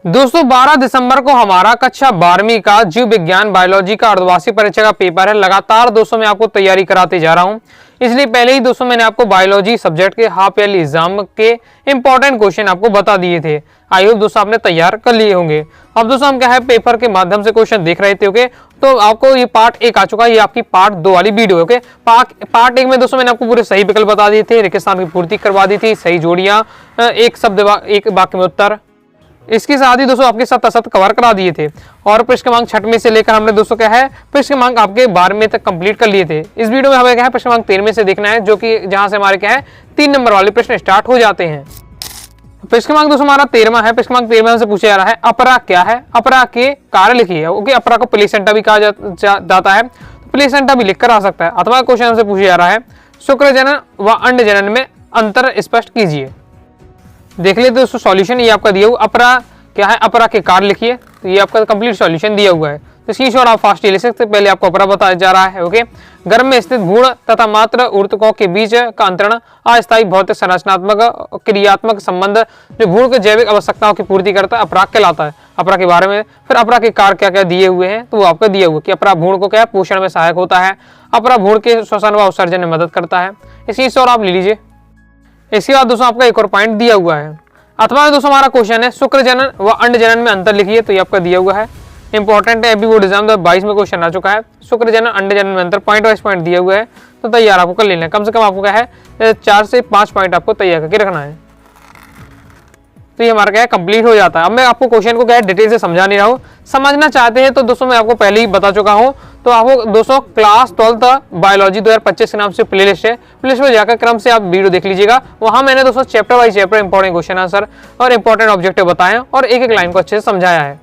दोस्तों 12 दिसंबर को हमारा कक्षा 12वीं का जीव विज्ञान बायोलॉजी का अर्धवार्षिक परीक्षा का पेपर है। लगातार दोस्तों मैं आपको तैयारी कराते जा रहा हूं, इसलिए पहले ही दोस्तों मैंने आपको बायोलॉजी सब्जेक्ट के हाफ ईयरली एग्जाम के इंपॉर्टेंट क्वेश्चन आपको बता दिए थे। आई होप दोस्तों आपने तैयार कर लिए होंगे। अब दोस्तों हम क्या है पेपर के माध्यम से क्वेश्चन देख रहे थे। ओके, तो आपको ये पार्ट 1 आ चुका है, ये आपकी पार्ट 2 वाली वीडियो है। ओके, पार्ट 1 में दोस्तों मैंने आपको पूरे सही विकल्प बता दिए थे, रेगिस्तान की पूर्ति करवा दी थी, सही जोड़ियां, एक शब्द एक वाक्य में उत्तर, इसके साथ ही दोस्तों आपके 7 कवर करा दिए थे। और प्रश्न क्रमांक 6वें से लेकर हमने दोस्तों क्या है प्रश्न क्रमांक आपके 12वें तक कंप्लीट कर लिए थे। इस वीडियो में हमें क्या है प्रश्न क्रमांक 13वें से देखना है, जो कि जहां से हमारे क्या है 3 नंबर वाले प्रश्न स्टार्ट हो जाते हैं। प्रश्न क्रमांक दोस्तों हमारा 13वां है। प्रश्न क्रमांक 13वां से पूछा जा रहा है अपरा क्या है, अपरा के कार्य लिखिए। ओके, अपरा को प्लेसेंटा भी कहा जाता है, प्लेसेंटा भी लिखकर आ सकता है। अथवा क्वेश्चन हमसे पूछा जा रहा है शुक्र जनन व अंड जनन में अंतर स्पष्ट कीजिए। देख लेते दोस्तों सॉल्यूशन, ये आपका दिया हुआ अपरा क्या है, अपरा के कार्य लिखिए। तो ये आपका कंप्लीट सॉल्यूशन दिया हुआ है, तो इसकी शॉर्ट आप फास्ट ले सकते। पहले आपको अपरा बताया जा रहा है। ओके, गर्भ में स्थित भ्रूण तथा मात्र ऊतकों के बीच का अंतरण अस्थायी भौतिक संरचनात्मक क्रियात्मक संबंध जो भ्रूण के जैविक आवश्यकताओं की पूर्ति करता है अपराग कहलाता है। अपरा के बारे में फिर अपरा के कार्य क्या क्या दिए हुए हैं, तो वो आपका दिया हुआ कि अपरा भ्रूण को क्या पोषण में सहायक होता है, अपरा भ्रूण के श्वसन व उत्सर्जन में मदद करता है। इसकी शॉर्ट आप ले लीजिए। इसके बाद दोस्तों आपका एक और पॉइंट दिया हुआ है। अथवा दोस्तों हमारा क्वेश्चन है शुक्र जनन व अंड जनन में अंतर लिखिए। तो ये आपका दिया हुआ है, इंपॉर्टेंट है, अभी बोर्ड एग्जाम 22 में क्वेश्चन आ चुका है। शुक्र जनन अंड जनन में अंतर पॉइंट वाइज पॉइंट दिया हुआ है, तो तैयार आपको कर लेना है। कम से कम आपको क्या है 4 से 5 पॉइंट आपको तैयार करके रखना है, तो ये हमारा क्या है कंप्लीट हो जाता है। अब मैं आपको क्वेश्चन को क्या है डिटेल से समझा नहीं रहा हूँ, समझना चाहते हैं तो दोस्तों मैं आपको पहले ही बता चुका हूँ। तो आपको दोस्तों क्लास 12 बायोलॉजी 2025 के नाम से प्लेलिस्ट है, प्लेलिस्ट में जाकर क्रम से आप वीडियो देख लीजिएगा। वहां मैंने दोस्तों chapter wise chapter important question answer और इंपॉर्टेंट ऑब्जेक्टिव बताए और एक एक लाइन को अच्छे से समझाया है।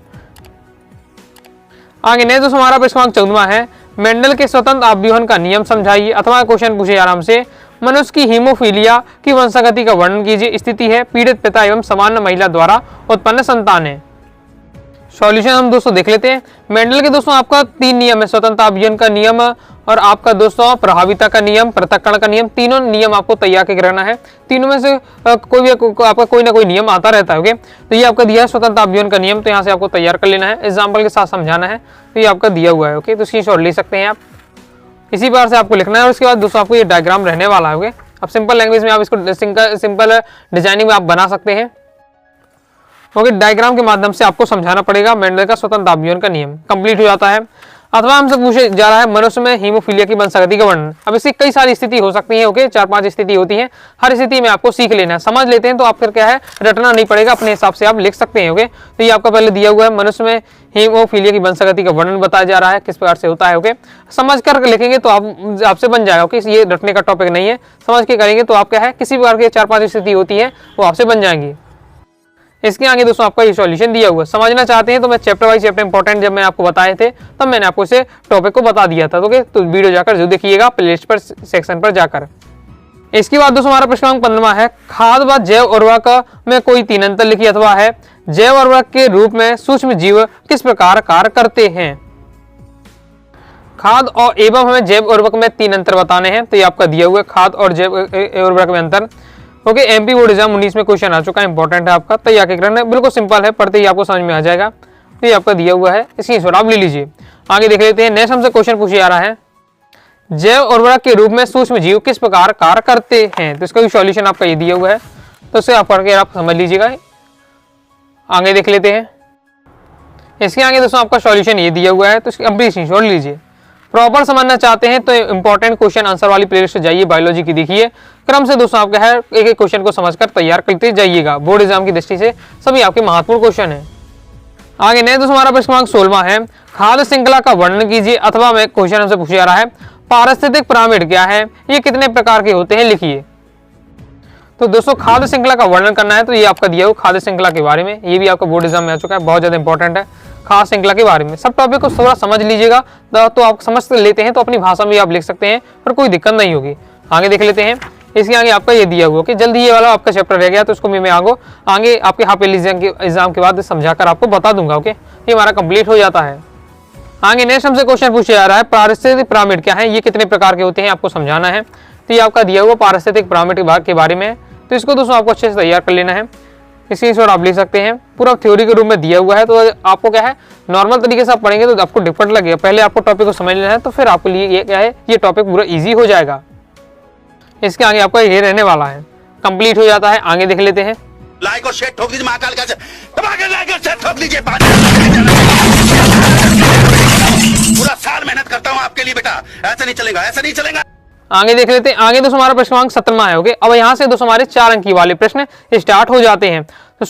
आगे नहीं दोस्तों हमारा प्रश्न क्रमांक 14वां है मेंडल के स्वतंत्र अव्यूहन का नियम समझाइए। अथवा क्वेश्चन पूछे आराम से मनुष्य की हीमोफीलिया की वंशागति का वर्णन कीजिए। स्थिति है पीड़ित पिता एवं सामान्य महिला द्वारा उत्पन्न संतान है। सॉल्यूशन हम दोस्तों देख लेते हैं। मेंडल के दोस्तों आपका 3 नियम है, स्वतंत्र अभियन का नियम और आपका दोस्तों प्रभाविता का नियम, पृथक्करण का नियम। तीनों नियम आपको तैयार करके रहना है। तीनों में से कोई भी आपका कोई ना कोई नियम आता रहता है। ओके, तो ये आपका दिया है स्वतंत्र अभियन का नियम, तो यहाँ से आपको तैयार कर लेना है, एग्जाम्पल के साथ समझाना है। तो ये आपका दिया हुआ है। ओके, तो इसकी शॉर्ट ले सकते हैं आप, इसी बार से आपको लिखना है। और उसके बाद दोस्तों आपको ये डायग्राम रहने वाला है। ओके, अब सिंपल लैंग्वेज में आप इसको सिंपल डिजाइनिंग में आप बना सकते हैं। ओके, डायग्राम के माध्यम से आपको समझाना पड़ेगा। मेंडल का स्वतंत्र अभियन का नियम कंप्लीट हो जाता है। अथवा हमसे पूछे जा रहा है मनुष्य में हीमोफीलिया की वंशागति का वर्णन। अब इसकी कई सारी स्थिति हो सकती है। ओके, 4-5 स्थिति होती है, हर स्थिति में आपको सीख लेना है, समझ लेते हैं तो आप फिर क्या है रटना नहीं पड़ेगा, अपने हिसाब से आप लिख सकते हैं। ओके, तो ये आपका पहले दिया हुआ है मनुष्य में हीमोफीलिया की वंशागति का वर्णन बताया जा रहा है, किस प्रकार से होता है। ओके, समझ कर लिखेंगे तो आपसे बन जाएगा। ओके, ये रटने का टॉपिक नहीं है, समझ के करेंगे तो आप क्या है किसी प्रकार की 4-5 स्थिति होती है वो आपसे बन जाएंगी। इसके आगे दोस्तों आपका ये सॉल्यूशन दिया हुआ है। समझना चाहते हैं तो मैं चैप्टर वाइज चैप्टर इंपॉर्टेंट जब मैं आपको बताए थे तब मैंने आपको इसे टॉपिक को बता दिया था। ओके, तो वीडियो जाकर जरूर देखिएगा प्लेलिस्ट पर सेक्शन पर जाकर। इसके बाद दोस्तों हमारा प्रश्न क्रमांक 15वां है खाद व जैव उर्वरक में कोई 3 अंतर लिखिए। अथवा है जैव उर्वरक के रूप में सूक्ष्म जीव किस प्रकार कार्य करते हैं। खाद और एवं हमें जैव उर्वरक में 3 अंतर बताने हैं, तो ये आपका दिया हुआ है खाद और जैव उर्वरक में अंतर। ओके, एमपी बोर्ड एग्जाम 19 में क्वेश्चन आ चुका है, इंपॉर्टेंट है आपका, तैयार के करना बिल्कुल सिंपल है, पढ़ते ही आपको समझ में आ जाएगा। तो ये आपका दिया हुआ है, इसकी शॉर्ट आप ले लीजिए। आगे देख लेते हैं। नेक्स्ट हमसे क्वेश्चन पूछे जा रहा है जैव उर्वरक के रूप में सूक्ष्म जीव किस प्रकार कार्य करते हैं। तो इसका भी सॉल्यूशन आपका ये दिया हुआ है, तो इसे आप पढ़ के आप समझ लीजिएगा। आगे देख लेते हैं। इसके आगे दोस्तों आपका सॉल्यूशन ये दिया हुआ है, तो इसकी कंप्लीट स्क्रीनशॉट लीजिए। प्रॉपर समझना चाहते हैं तो इंपॉर्टेंट क्वेश्चन आंसर वाली प्लेलिस्ट जाइए, बायोलॉजी की देखिए। क्रम से दोस्तों आप क्या है एक एक क्वेश्चन को समझकर तैयार करते जाइएगा, बोर्ड एग्जाम की दृष्टि से सभी आपके महत्वपूर्ण क्वेश्चन है। आगे नहीं दोस्तों हमारा प्रश्न क्रमांक 16वां है खाद्य श्रृंखला का वर्णन कीजिए। अथवा में क्वेश्चन हमसे पूछा जा रहा है पारिस्थितिक पिरामिड क्या है, ये कितने प्रकार के होते हैं लिखिए। तो दोस्तों खाद्य श्रृंखला का वर्णन करना है, तो ये आपका दिया हुआ खाद्य श्रृंखला के बारे में, ये भी आपका बोर्ड एग्जाम में आ चुका है, बहुत ज्यादा इंपॉर्टेंट है। खाद्य श्रृंखला के बारे में सब टॉपिक को थोड़ा समझ लीजिएगा, तो आप समझ लेते हैं तो अपनी भाषा में आप लिख सकते हैं, पर कोई दिक्कत नहीं होगी। आगे देख लेते हैं। इसके आगे आपका ये दिया हुआ कि जल्दी ये वाला आपका चैप्टर रह गया, तो उसको मैं आगे आपके हाफ ईयरली एग्जाम के बाद समझाकर आपको बता दूंगा। ओके, ये हमारा कंप्लीट हो जाता है। आगे नेक्स्ट हमसे क्वेश्चन पूछा जा रहा है पारिस्थितिक पिरामिड क्या है, ये कितने प्रकार के होते हैं आपको समझाना है। तो ये आपका दिया हुआ पारिस्थितिक पिरामिड के बारे में, तो इसको दोस्तों आपको अच्छे से तैयार कर लेना है। स्क्रीनशॉट आप ले सकते हैं। पूरा थ्योरी के रूप में दिया हुआ है, तो आपको क्या है नॉर्मल तरीके से आप पढ़ेंगे तो आपको डिफिकल्ट लगेगा। पहले आपको टॉपिक को समझ लेना है, तो फिर आपके लिए ये क्या है, ये टॉपिक पूरा ईजी हो जाएगा। इसके आगे आपका ये रहने वाला है, कंप्लीट हो जाता है। आगे देख लेते हैं। लाइक और शेयर ठोक दीजिए, महाकाल का लाइक और शेयर ठोक दीजिए। पूरा साल मेहनत करता हूँ आपके लिए बेटा, ऐसा नहीं चलेगा, ऐसा नहीं चलेगा। आगे देख लेते हैं। आगे दोस्तों हमारा प्रश्नांक 17वां है। ओके, अब यहाँ से दोस्तों हमारे 4 अंक वाले प्रश्न स्टार्ट हो जाते हैं। तो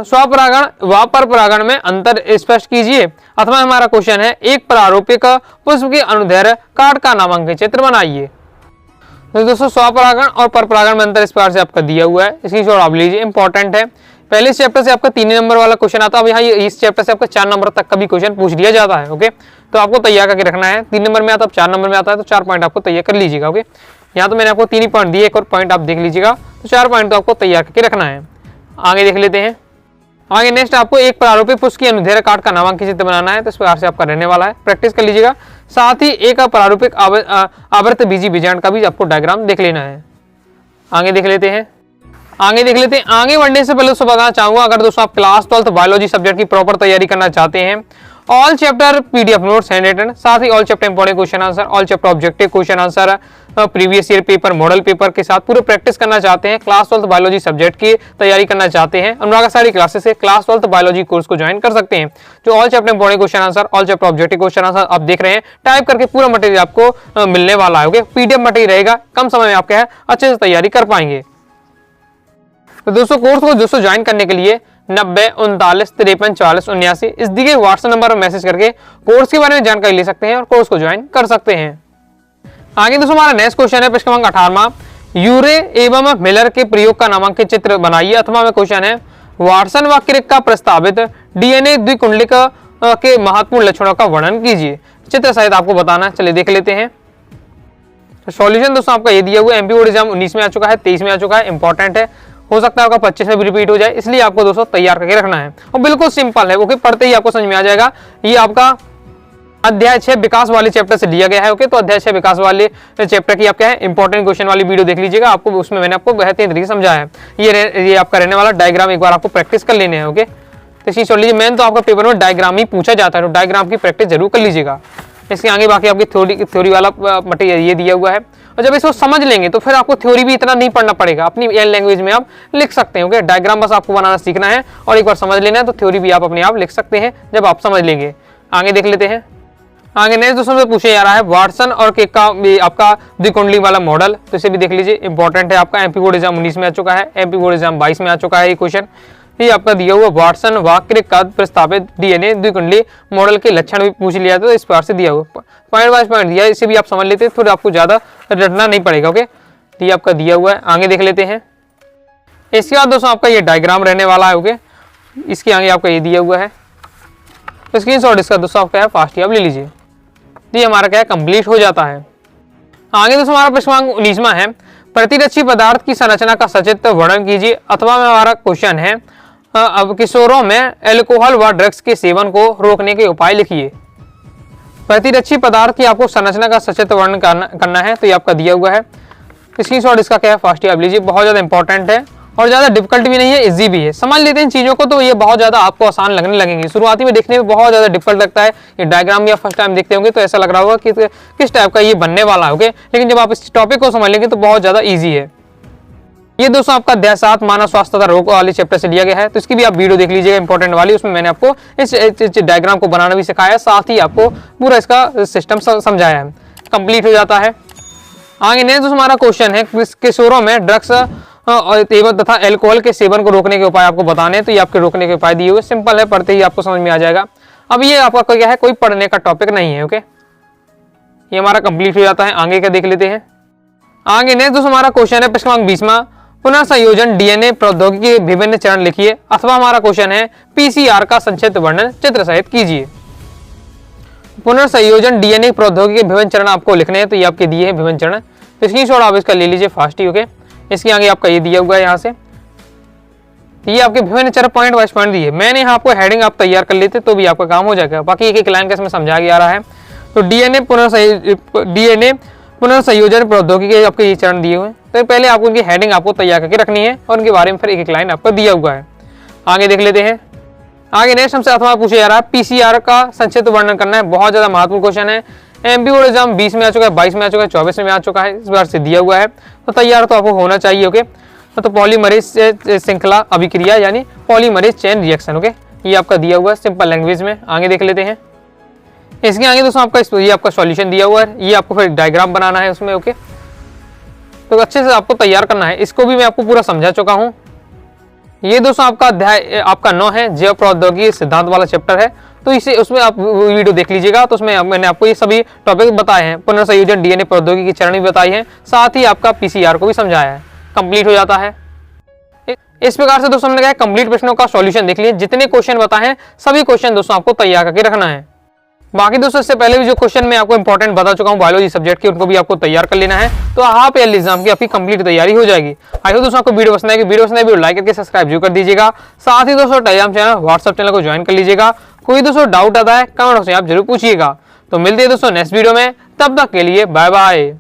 स्वपरागण व परपरागण में अंतर स्पष्ट कीजिए। अथवा हमारा क्वेश्चन है, एक प्रारूपिक पुष्प के अनुदैर्ध्य कार्ड का नामांकित चित्र बनाइए। तो दोस्तों स्वपरागण और परपरागण में अंतर इस प्रकार से आपका दिया हुआ है, इसकी शॉर्ट आप लीजिए, इंपॉर्टेंट है। पहले चैप्टर से आपका 3 नंबर वाला क्वेश्चन आता है। अब यहाँ इस चैप्टर से आपका 4 नंबर तक का भी क्वेश्चन पूछ लिया जाता है। ओके, तो आपको तैयार करके रखना है। 3 नंबर में आता है, 4 नंबर में आता है, तो 4 पॉइंट आपको तैयार कर लीजिएगा। ओके, यहाँ तो मैंने आपको 3 ही पॉइंट दिए, एक और पॉइंट आप देख लीजिएगा, तो 4 पॉइंट तो आपको तैयार करके रखना है। आगे देख लेते हैं। आगे नेक्स्ट आपको एक प्रारूपिक पुष्प की अनुदैर्ध्य कार्ड का नामांकित चित्र बनाना है, तो इस प्रकार से आपका रहने वाला है, प्रैक्टिस कर लीजिएगा। साथ ही एक प्रारूपिक आवर्त बीजी बीजांड का भी आपको डायग्राम देख लेना है। आगे देख लेते हैं। आगे बढ़ने से पहले दोस्तों बताना चाहूंगा, अगर दोस्तों आप क्लास 12 बायोलॉजी सब्जेक्ट की प्रॉपर तैयारी करना चाहते हैं, all chapter PDF notes hand written, साथ ही all chapter important question answer, all chapter objective question answer, previous year paper, model paper के साथ पूरे प्रैक्टिस करना चाहते हैं, क्लास 12 बायोलॉजी सब्जेक्ट की तैयारी करना चाहते हैं, अनुराग सारी क्लासेस से क्लास 12 बायोलॉजी कोर्स को ज्वाइन कर सकते हैं। जो all chapter important question answer, all chapter objective question answer आप देख रहे हैं, टाइप करके पूरा मटेरियल आपको मिलने वाला है। ओके, पीडीएफ मटेरियल रहेगा, कम समय में आप क्या है अच्छे से तैयारी कर पाएंगे। तो दोस्तों कोर्स को दोस्तों ज्वाइन करने के लिए 90 39 53 44 79 इस दिए गए व्हाट्सएप नंबर पर मैसेज करके कोर्स के बारे में जानकारी ले सकते हैं और कोर्स को ज्वाइन कर सकते हैं। आगे दोस्तों हमारा नेक्स्ट क्वेश्चन है प्रश्न क्रमांक 18वां, यूरे एवं मिलर के प्रयोग का नामांकित चित्र बनाइए। अथवा में क्वेश्चन है, वाटसन व क्रिक का प्रस्तावित डीएनए द्विकुंडलिक के महत्वपूर्ण लक्षणों का वर्णन कीजिए। चित्र सहित आपको बताना है, चलिए देख लेते हैं। तो सॉल्यूशन दोस्तों आपका ये दिया हुआ है, एमपी बोर्ड एग्जाम 19 में आ चुका है, 23 में आ चुका है, इंपॉर्टेंट है, हो सकता है आपका 25 में भी रिपीट हो जाए, इसलिए आपको दोस्तों तैयार करके रखना है और बिल्कुल सिंपल है। ओके, पढ़ते ही आपको समझ में आ जाएगा। ये आपका अध्याय 6 विकास वाले चैप्टर से लिया गया है। ओके, तो अध्याय 6 विकास वाले चैप्टर की आप क्या है इंपॉर्टेंट क्वेश्चन वाली वीडियो देख लीजिएगा, आपको उसमें मैंने आपको बेहतरीन तरीके से समझाया है। ये आपका रहने वाला डायग्राम एक बार आपको प्रैक्टिस कर लेने हैं। ओके, तो इसी छोड़ लीजिए, मेन तो आपका पेपर में डायग्राम ही पूछा जाता है, तो डायग्राम की प्रैक्टिस जरूर कर लीजिएगा। इसके आगे बाकी आपकी थ्योरी वाला मटेरियल ये दिया हुआ है, और जब इसको समझ लेंगे तो फिर आपको थ्योरी भी इतना नहीं पढ़ना पड़ेगा, अपनी एन लैंग्वेज में आप लिख सकते हैं। ओके, डायग्राम बस आपको बनाना सीखना है और एक बार समझ लेना है, तो थ्योरी भी आप अपने आप लिख सकते हैं जब आप समझ लेंगे। आगे देख लेते हैं। आगे नेक्स्ट दोस्तों से पूछा जा रहा है वाटसन और क्रिक का भी आपका द्विकुंडली वाला मॉडल, तो इसे भी देख लीजिए, इंपॉर्टेंट है आपका, एमपी बोर्ड एग्जाम 19 में आ चुका है, एमपी बोर्ड एग्जाम 22 में आ चुका है ये क्वेश्चन। ये आपका दिया हुआ वाटसन व क्रिक का प्रस्तावित डीएनए द्विकुंडली मॉडल के लक्षण भी पूछ लिया था, तो इस प्रकार से दिया हुआ पॉइंट वाइज पॉइंट दिया है, इसे भी आप समझ लेते हैं, फिर आपको ज्यादा रटना नहीं पड़ेगा। ओके, तो ये आपका दिया हुआ है, आगे देख लेते हैं। इसके बाद दोस्तों आपका ये डायग्राम रहने वाला है। ओके, इसके आगे आपका ये दिया हुआ है, तो स्क्रीनशॉट इसका दोस्तों आपका है फास्ट ही आप ले लीजिए, ये हमारा क्या है कंप्लीट हो जाता है। आगे दोस्तों हमारा प्रश्न क्रमांक 19वां है, प्रतिरक्षी पदार्थ की संरचना का सचित्र वर्णन कीजिए। अथवा में हमारा क्वेश्चन है, अब किशोरों में एल्कोहल व ड्रग्स के सेवन को रोकने के उपाय लिखिए। प्रतिरक्षी पदार्थ की आपको संरचना का सचित्र वर्णन करना है, तो ये आपका दिया हुआ है, स्क्रीनशॉट इसका क्या है फास्ट ही आप लीजिए, बहुत ज्यादा इंपॉर्टेंट है और ज्यादा डिफिकल्ट भी नहीं है, इजी भी है। समझ लेते हैं चीजों को तो ये बहुत ज्यादा आपको आसान लगने लगेंगे। शुरुआती में देखने में बहुत ज्यादा डिफिकल्ट लगता है, ये डायग्राम भी आप फर्स्ट टाइम देखते होंगे तो ऐसा लग रहा होगा कि किस टाइप का ये बनने वाला है। ओके, लेकिन जब आप इस टॉपिक को समझ लेंगे तो बहुत ज्यादा ईजी है। ये दोस्तों आपका अध्याय 7 मानव स्वास्थ्य तथा रोग वाले चैप्टर से लिया गया है, तो इसकी भी आप वीडियो देख लीजिएगा, इंपॉर्टेंट वाली, उसमें मैंने आपको इस डायग्राम को बनाना भी सिखाया है, साथ ही आपको पूरा इसका सिस्टम समझाया है। कंप्लीट हो जाता है। आगे नेक्स्ट हमारा क्वेश्चन है, किशोरों में ड्रग्स एवं तथा एल्कोहल के सेवन को रोकने के उपाय आपको बताने हैं, तो ये आपके रोकने के उपाय दिए हुए, सिंपल है, पढ़ते ही आपको समझ में आ जाएगा। अब ये आपका क्या है, कोई पढ़ने का टॉपिक नहीं है। ओके, ये हमारा कंप्लीट हो जाता है। आगे का देख लेते हैं। आगे नेक्स्ट हमारा क्वेश्चन है प्रश्न क्रमांक 20वां, पुनर्संयोजन डीएनए प्रौद्योगिकी के विभिन्न चरण लिखिए। अथवा हमारा क्वेश्चन है, पीसीआर का संक्षिप्त वर्णन चित्र सहित कीजिए। पुनर्संयोजन डीएनए प्रौद्योगिकी के विभिन्न चरण आपको लिखने हैं, तो ये आपके दिए हैं विभिन्न चरण, तो स्क्रीनशॉट आप इसका ले लीजिए फास्ट ही। ओके, इसके आगे आपका ये दिया हुआ है यहाँ से, ये आपके विभिन्न चरण पॉइंट वाइज पॉइंट दिए, मैंने यहाँ आपको हेडिंग आप तैयार कर लेते तो भी आपका काम हो जाएगा, बाकी एक एक लाइन का इसमें समझाया जा रहा है। तो डीएनए पुनर्संयोजन प्रौद्योगिकी के आपके ये चरण दिए हुए हैं, तो पहले आपको उनकी हेडिंग आपको तैयार करके रखनी है और उनके बारे में फिर एक एक लाइन आपको दिया हुआ है। आगे देख लेते हैं। आगे नेक्स्ट हमसे अथवा पूछा जा रहा है पीसीआर का संक्षिप्त वर्णन करना है। बहुत ज्यादा महत्वपूर्ण क्वेश्चन है। एमपी बोर्ड एग्जाम 20 में आ चुका है, 22 में आ चुका है, 24 में आ चुका है, इस बार से दिया हुआ है, तो तैयार तो आपको होना चाहिए। ओके, तो पॉलीमरेज श्रृंखला अभिक्रिया यानी पॉलीमरेज चेन रिएक्शन। ओके, ये आपका दिया हुआ है सिंपल लैंग्वेज में। आगे देख लेते हैं। इसके आगे दोस्तों आपका ये आपका सॉल्यूशन दिया हुआ है, ये आपको फिर डायग्राम बनाना है उसमें। ओके, तो अच्छे से आपको तैयार करना है। इसको भी मैं आपको पूरा समझा चुका हूँ। ये दोस्तों आपका अध्याय आपका 9 है, जैव प्रौद्योगिकी सिद्धांत वाला चैप्टर है, तो इसे उसमें आप वीडियो देख लीजिएगा। तो उसमें मैंने आपको ये सभी टॉपिक बताए हैं। पुनर्संयोजन डीएनए प्रौद्योगिकी की चरण भी बताई है, साथ ही आपका पीसीआर को भी समझाया है। कंप्लीट हो जाता है। इस प्रकार से दोस्तों हमने कहा कंप्लीट प्रश्नों का सॉल्यूशन देख लिए। जितने क्वेश्चन बताए हैं सभी क्वेश्चन दोस्तों आपको तैयार करके रखना है। बाकी दोस्तों इससे पहले भी जो क्वेश्चन मैं आपको इंपॉर्टेंट बता चुका हूँ बायोलॉजी सब्जेक्ट के, उनको भी आपको तैयार कर लेना है। तो हाफ ईयरली एग्जाम की आपकी कंप्लीट तैयारी हो जाएगी। आई होप दोस्तों आपको वीडियो पसंद आएगी। वीडियो पसंद आए लाइक करके सब्सक्राइब जरूर कर दीजिएगा। साथ ही दोस्तों टेलीग्राम चैनल, व्हाट्सएप चैनल को ज्वाइन कर लीजिएगा। कोई दोस्तों डाउट आता है कमेंट से आप जरूर पूछिएगा। तो मिलते हैं दोस्तों नेक्स्ट वीडियो में, तब तक के लिए बाय बाय।